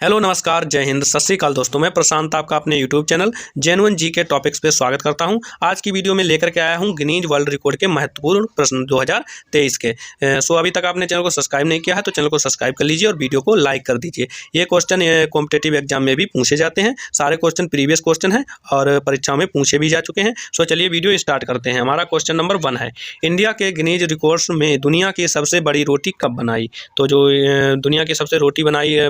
Hello नमस्कार जय हिंद सत श्री अकाल दोस्तों, मैं प्रशांत आपका अपने यूट्यूब चैनल जेन्युइन जी के टॉपिक्स पे स्वागत करता हूं। आज की वीडियो में लेकर के आया हूं गिनीज वर्ल्ड रिकॉर्ड के महत्वपूर्ण प्रश्न 2023 के। अभी तक आपने चैनल को सब्सक्राइब नहीं किया है तो चैनल को सब्सक्राइब कर लीजिए और वीडियो को लाइक कर दीजिए। ये क्वेश्चन कॉम्पिटेटिव एग्जाम में भी पूछे जाते हैं, सारे क्वेश्चन प्रीवियस क्वेश्चन हैं और परीक्षाओं में पूछे भी जा चुके हैं। सो चलिए वीडियो स्टार्ट करते हैं। हमारा क्वेश्चन नंबर 1 है, इंडिया के गिनीज रिकॉर्ड्स में दुनिया की सबसे बड़ी रोटी कब बनाई? तो जो दुनिया की सबसे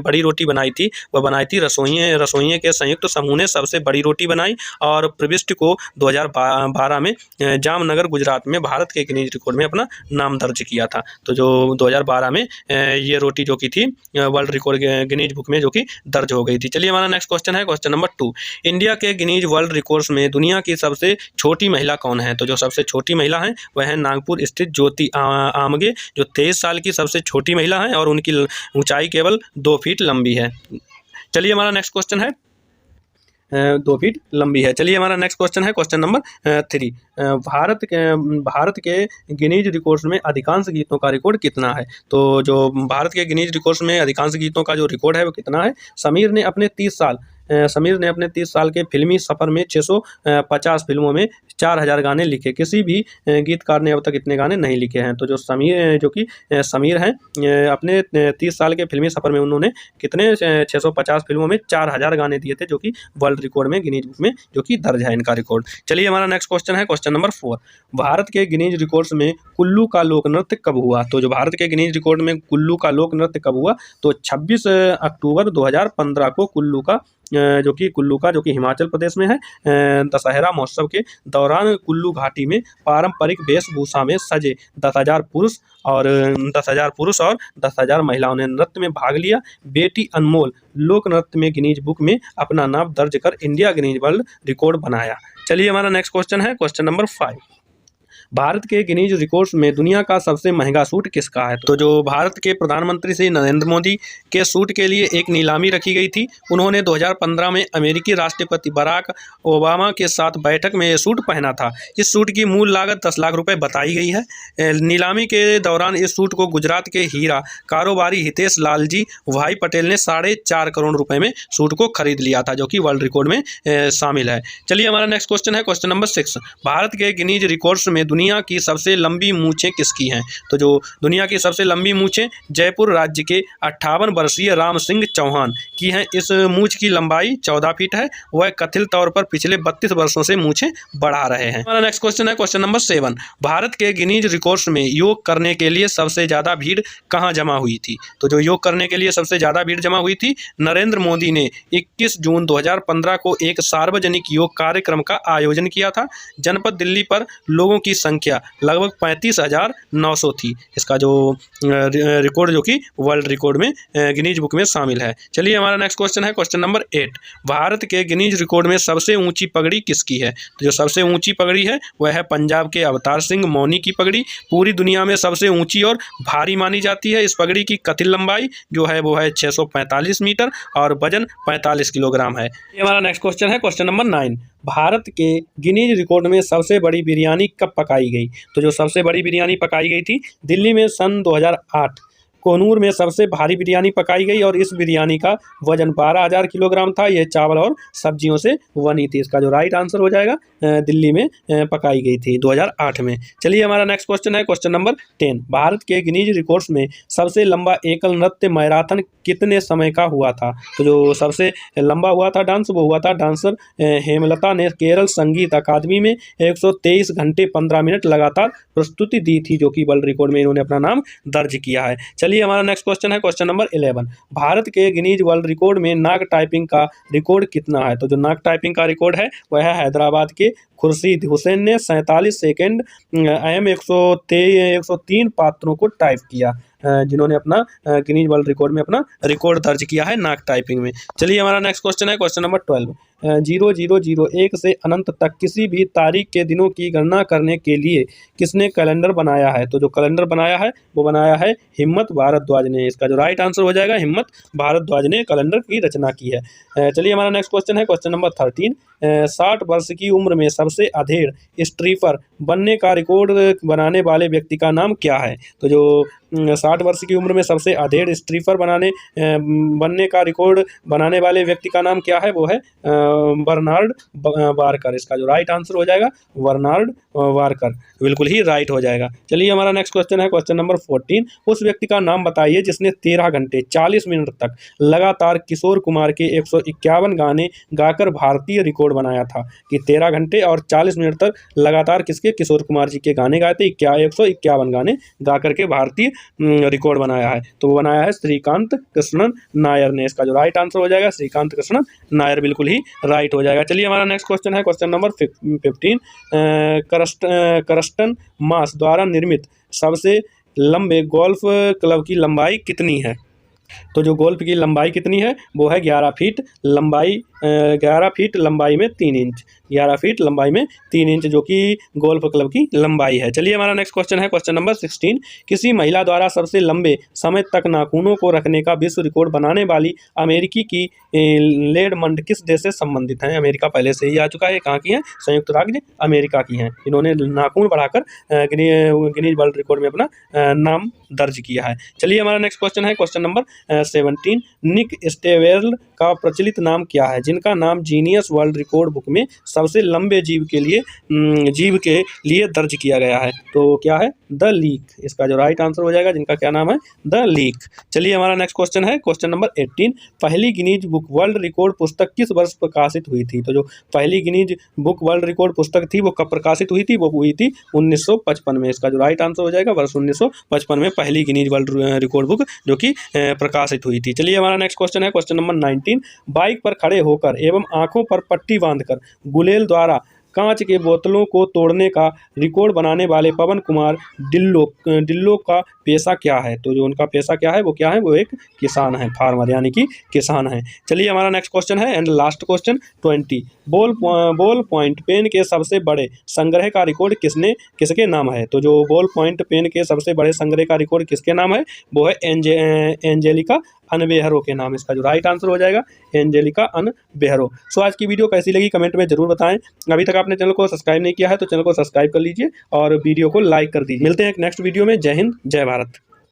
बड़ी रोटी बनाई थी वह बनाई थी रसोइयों के संयुक्त समूह ने सबसे बड़ी रोटी बनाई और प्रविष्ट को 2012 में जामनगर गुजरात में भारत के गिनीज रिकॉर्ड में अपना नाम दर्ज किया था। तो जो 2012 में ये रोटी जो की थी वर्ल्ड रिकॉर्ड गिनीज बुक में जो कि दर्ज हो गई थी। चलिए हमारा नेक्स्ट क्वेश्चन है, क्वेश्चन नंबर 2, इंडिया के गिनीज वर्ल्ड रिकॉर्ड्स में दुनिया की सबसे छोटी महिला कौन है? तो जो सबसे छोटी महिला है वह है नागपुर स्थित ज्योति आमगे, जो 23 साल की सबसे छोटी महिला है और उनकी ऊंचाई केवल 2 फीट लंबी है। चलिए हमारा नेक्स्ट क्वेश्चन है 2 फीट लंबी है। चलिए हमारा नेक्स्ट क्वेश्चन है, क्वेश्चन नंबर 3, भारत के गिनीज रिकॉर्ड्स में अधिकांश गीतों का रिकॉर्ड कितना है? तो जो भारत के गिनीज रिकॉर्ड्स में अधिकांश गीतों का जो रिकॉर्ड है वो कितना है? समीर ने अपने 30 साल के फिल्मी सफ़र में 650 फिल्मों में 4000 गाने लिखे। किसी भी गीतकार ने अब तक इतने गाने नहीं लिखे हैं। तो जो समीर हैं अपने 30 साल के फिल्मी सफ़र में उन्होंने कितने 650 फिल्मों में 4000 गाने दिए थे, जो कि वर्ल्ड रिकॉर्ड में गिनीज बुक में जो कि दर्ज है इनका रिकॉर्ड। चलिए हमारा नेक्स्ट क्वेश्चन है, क्वेश्चन नंबर 4, भारत के गिनीज रिकॉर्ड्स में कुल्लू का लोक नृत्य कब हुआ? तो जो भारत के गिनीज रिकॉर्ड में कुल्लू का लोक नृत्य कब हुआ? तो 26 अक्टूबर 2015 को कुल्लू का जो कि हिमाचल प्रदेश में है, दशहरा महोत्सव के दौरान कुल्लू घाटी में पारंपरिक वेशभूषा में सजे 10,000 पुरुष और 10,000 महिलाओं ने नृत्य में भाग लिया। बेटी अनमोल लोक नृत्य में गिनीज बुक में अपना नाम दर्ज कर इंडिया गिनीज वर्ल्ड रिकॉर्ड बनाया। चलिए हमारा नेक्स्ट क्वेश्चन है, क्वेश्चन नंबर 5, भारत के गिनीज रिकॉर्ड्स में दुनिया का सबसे महंगा सूट किसका है? तो जो भारत के प्रधानमंत्री श्री नरेंद्र मोदी के सूट के लिए एक नीलामी रखी गई थी। उन्होंने 2015 में अमेरिकी राष्ट्रपति बराक ओबामा के साथ बैठक में ये सूट पहना था। इस सूट की मूल लागत 10 लाख रुपए बताई गई है। नीलामी के दौरान इस सूट को गुजरात के हीरा कारोबारी हितेश लालजी भाई पटेल ने 4.5 करोड़ रुपए में सूट को खरीद लिया था, जो कि वर्ल्ड रिकॉर्ड में शामिल है। चलिए हमारा नेक्स्ट क्वेश्चन है, क्वेश्चन नंबर 6, भारत के गिनीज रिकॉर्ड्स में दुनिया की सबसे लंबी मूंछें किसकी हैं? तो जो दुनिया की सबसे लंबी मूंछें जयपुर राज्य के 58 वर्षीय राम सिंह चौहान की हैं। इस मूंछ की लंबाई 14 फीट है। वह कथित तौर पर पिछले 32 वर्षों से मूंछें बढ़ा रहे हैं। हमारा नेक्स्ट क्वेश्चन है, क्वेश्चन नंबर 7, भारत के गिनीज रिकॉर्ड्स में योग करने के लिए सबसे ज़्यादा भीड़ कहाँ जमा हुई थी? तो जो योग करने के लिए सबसे ज़्यादा भीड़ जमा हुई थी, नरेंद्र मोदी ने 21 जून 2015 को एक सार्वजनिक योग कार्यक्रम का आयोजन किया था। जनपद दिल्ली पर लोगों की संख्या लगभग 35,900 थी। इसका जो रिकॉर्ड जो कि वर्ल्ड रिकॉर्ड में गिनीज बुक में शामिल है। चलिए हमारा नेक्स्ट क्वेश्चन है, क्वेश्चन नंबर 8, भारत के गिनीज रिकॉर्ड में सबसे ऊंची पगड़ी किसकी है? तो जो सबसे ऊंची पगड़ी है वह है पंजाब के अवतार सिंह मौनी की पगड़ी। पूरी दुनिया में सबसे ऊंची और भारी मानी जाती है। इस पगड़ी की कथित लंबाई जो है वो है 645 मीटर और वजन 45 किलोग्राम है। ये हमारा नेक्स्ट क्वेश्चन है, क्वेश्चन नंबर 9, भारत के गिनीज रिकॉर्ड में सबसे बड़ी बिरयानी कब पकाई गई? तो जो सबसे बड़ी बिरयानी पकाई गई थी दिल्ली में सन 2008 कोनूर में सबसे भारी बिरयानी पकाई गई और इस बिरयानी का वजन 12,000 किलोग्राम था। यह चावल और सब्जियों से बनी थी। इसका जो राइट आंसर हो जाएगा दिल्ली में पकाई गई थी 2008 में। चलिए हमारा नेक्स्ट क्वेश्चन है, क्वेश्चन नंबर 10, भारत के गिनीज रिकॉर्ड्स में सबसे लंबा एकल नृत्य मैराथन कितने समय का हुआ था? तो जो सबसे लंबा हुआ था डांस वो हुआ था डांसर हेमलता ने केरल संगीत अकादमी में 123 घंटे 15 मिनट लगातार प्रस्तुति दी थी, जो कि वर्ल्ड रिकॉर्ड में इन्होंने अपना नाम दर्ज किया है। चलिए हमारा नेक्स्ट क्वेश्चन है, क्वेश्चन नंबर 11, भारत के गिनीज वर्ल्ड रिकॉर्ड में नाक टाइपिंग का रिकॉर्ड कितना है? तो जो नाक टाइपिंग का रिकॉर्ड है वह है हैदराबाद के खुर्शीद हुसैन ने 47 सेकेंड अहम 103 पात्रों को टाइप किया, जिन्होंने अपना गिनीज वर्ल्ड रिकॉर्ड में अपना रिकॉर्ड दर्ज किया है नाक टाइपिंग में। चलिए हमारा नेक्स्ट क्वेश्चन है, क्वेश्चन नंबर 12, 0001 से अनंत तक किसी भी तारीख के दिनों की गणना करने के लिए किसने कैलेंडर बनाया है? तो जो कैलेंडर बनाया है वो बनाया है हिम्मत भारद्वाज ने। इसका जो राइट आंसर हो जाएगा हिम्मत भारद्वाज ने कैलेंडर की रचना की है। चलिए हमारा नेक्स्ट क्वेश्चन है, क्वेश्चन नंबर 13, 60 वर्ष की उम्र में सबसे अधेड़ स्ट्रीपर बनने का रिकॉर्ड बनाने वाले व्यक्ति का नाम क्या है? तो जो 60 वर्ष की उम्र में सबसे अधेड़ स्ट्रीपर बनने का रिकॉर्ड बनाने वाले व्यक्ति का नाम क्या है? वो है बर्नार्ड वारकर। इसका जो राइट आंसर हो जाएगा बर्नार्ड वारकर, बिल्कुल ही राइट हो जाएगा। चलिए हमारा नेक्स्ट क्वेश्चन है क्वेश्चन नंबर 14। उस व्यक्ति का नाम बताइए जिसने 13 घंटे 40 मिनट तक लगातार किशोर कुमार के 151 गाने गाकर भारतीय रिकॉर्ड बनाया था। कि 13 घंटे और 40 मिनट तक लगातार किसके? किशोर कुमार जी के गाने गाए थे, 151 गाने गा करके भारतीय रिकॉर्ड बनाया है। तो वो बनाया है श्रीकांत कृष्णन नायर ने। इसका जो राइट आंसर हो जाएगा श्रीकांत कृष्णन नायर, बिल्कुल ही राइट हो जाएगा। चलिए हमारा नेक्स्ट क्वेश्चन है क्वेश्चन नंबर 15। करस्टन मास द्वारा निर्मित सबसे लंबे गोल्फ क्लब की लंबाई कितनी है? तो जो गोल्फ की लंबाई कितनी है वो है 11 फीट लंबाई, 11 फीट लंबाई में 3 इंच, 11 फीट लंबाई में 3 इंच जो कि गोल्फ क्लब की लंबाई है। चलिए हमारा नेक्स्ट क्वेश्चन है क्वेश्चन नंबर 16। किसी महिला द्वारा सबसे लंबे समय तक नाखूनों को रखने का विश्व रिकॉर्ड बनाने वाली अमेरिकी की लेडमंड किस देश से संबंधित है? अमेरिका पहले से ही आ चुका है। कहाँ की है? संयुक्त राज्य अमेरिका की हैं। इन्होंने नाखून बढ़ाकर गिनीज वर्ल्ड रिकॉर्ड में अपना नाम दर्ज किया है। चलिए हमारा नेक्स्ट क्वेश्चन है क्वेश्चन नंबर 17। निक स्टेवेल का प्रचलित नाम क्या है जिनका नाम जीनियस वर्ल्ड रिकॉर्ड बुक में सबसे लंबे जीव के लिए दर्ज किया गया है? तो क्या है? The leak. इसका जो राइट आंसर हो जाएगा जिनका क्या नाम है? The leak. चलिए हमारा नेक्स्ट क्वेश्चन है क्वेश्चन नंबर 18। पहली गिनीज बुक वर्ल्ड रिकॉर्ड पुस्तक किस वर्ष प्रकाशित हुई थी? तो जो पहली गिनीज बुक वर्ल्ड रिकॉर्ड पुस्तक थी वो कब प्रकाशित हुई थी? वो हुई थी 1955 में। इसका जो राइट आंसर हो जाएगा वर्ष 1955 में पहली गिनीज वर्ल्ड रिकॉर्ड बुक जो कि प्रकाशित हुई थी। चलिए हमारा नेक्स्ट क्वेश्चन है क्वेश्चन नंबर 19। बाइक पर खड़े होकर एवं आंखों पर पट्टी बांधकर गुलेल द्वारा कांच के बोतलों को तोड़ने का रिकॉर्ड बनाने वाले पवन कुमार डिल्लो का पेशा क्या है? तो जो उनका पेशा क्या है वो क्या है? वो एक किसान है, फार्मर यानी कि किसान है। चलिए हमारा नेक्स्ट क्वेश्चन है and last question 20। Ball point pen के सबसे बड़े संग्रह का रिकॉर्ड किसके नाम है? तो जो बॉल पॉइंट पेन के सबसे बड़े संग्रह का रिकॉर्ड किसके नाम है? वो है एंजेलिका अनबेहरो के नाम। इसका जो राइट आंसर हो जाएगा एंजेलिका अनबेहरो। सो आज की वीडियो कैसी लगी कमेंट में जरूर बताएं। अभी तक आपने चैनल को सब्सक्राइब नहीं किया है तो चैनल को सब्सक्राइब कर लीजिए और वीडियो को लाइक कर दीजिए। मिलते हैं एक नेक्स्ट वीडियो में। जय हिंद, जय भारत।